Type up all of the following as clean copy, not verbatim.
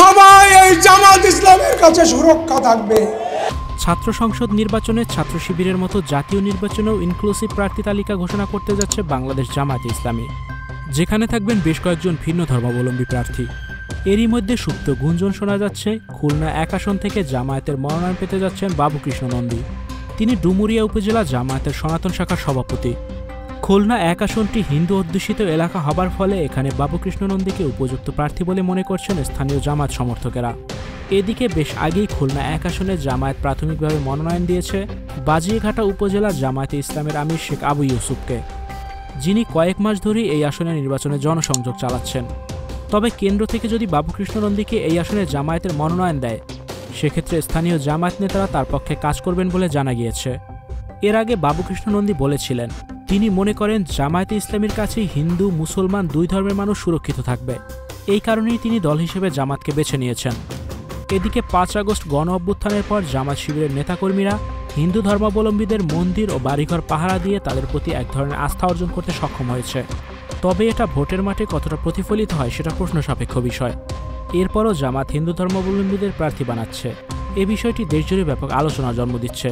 সবাই এই জামাত ইসলামের কাছে সুরক্ষা থাকবে। ছাত্র সংসদ নির্বাচনে ছাত্র শিবিরের মতো জাতীয় নির্বাচনেও ইনক্লুসিভ প্রার্থী তালিকা ঘোষণা করতে যাচ্ছে বাংলাদেশ জামায়াতে ইসলামী, যেখানে থাকবেন বেশ কয়েকজন ভিন্ন ধর্মাবলম্বী প্রার্থী। এরই মধ্যে সুপ্ত গুঞ্জন শোনা যাচ্ছে খুলনা ১ আসন থেকে জামায়াতের মনোনয়ন পেতে যাচ্ছেন বাবুকৃষ্ণ নন্দী। তিনি ডুমুরিয়া উপজেলা জামায়াতের সনাতন শাখার সভাপতি। খুলনা ১ আসনটি হিন্দু অধ্যুষিত এলাকা হবার ফলে এখানে বাবুকৃষ্ণ নন্দীকে উপযুক্ত প্রার্থী বলে মনে করছেন স্থানীয় জামায়াত সমর্থকেরা। এদিকে বেশ আগেই খুলনা ১ আসনে জামায়াত প্রাথমিকভাবে মনোনয়ন দিয়েছে বাজিয়াঘাটা উপজেলার জামায়াতে ইসলামের আমির শেখ আবু ইউসুফকে, যিনি কয়েক মাস ধরেই এই আসনে নির্বাচনে জনসংযোগ চালাচ্ছেন। তবে কেন্দ্র থেকে যদি বাবুকৃষ্ণ নন্দীকে এই আসনে জামায়াতের মনোনয়ন দেয়, সেক্ষেত্রে স্থানীয় জামায়াত নেতারা তার পক্ষে কাজ করবেন বলে জানা গিয়েছে। এর আগে বাবুকৃষ্ণ নন্দী বলেছিলেন তিনি মনে করেন জামায়াতে ইসলামীর কাছেই হিন্দু মুসলমান দুই ধর্মের মানুষ সুরক্ষিত থাকবে, এই কারণেই তিনি দল হিসেবে জামাতকে বেছে নিয়েছেন। এদিকে ৫ আগস্ট গণ অভ্যুত্থানের পর জামাত শিবিরের নেতাকর্মীরা হিন্দু ধর্মাবলম্বীদের মন্দির ও বাড়িঘর পাহারা দিয়ে তাদের প্রতি এক ধরনের আস্থা অর্জন করতে সক্ষম হয়েছে। তবে এটা ভোটের মাঠে কতটা প্রতিফলিত হয় সেটা প্রশ্ন সাপেক্ষ বিষয়। এরপরও জামাত হিন্দু ধর্মাবলম্বীদের প্রার্থী বানাচ্ছে, এ বিষয়টি দেশজুড়ে ব্যাপক আলোচনার জন্ম দিচ্ছে।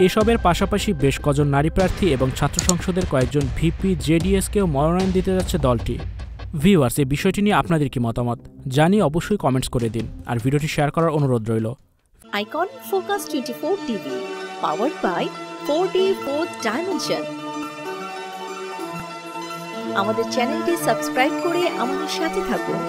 এসবের পাশাপাশি বেশ কজন নারী প্রার্থী এবং ছাত্র সংসদের কয়েকজন ভিপি জেডিএসকেও মনোনয়ন দিতে যাচ্ছে দলটি। ভিউয়ার্স, এই বিষয়টি নিয়ে আপনাদের কি মতামত জানিয়ে অবশ্যই কমেন্টস করে দিন, আর ভিডিওটি শেয়ার করার অনুরোধ রইল। Icon focus 24 TV, powered by 4D Fourth Dimension। আমাদের চ্যানেলটি সাবস্ক্রাইব করে আমাদের সাথে থাকুন।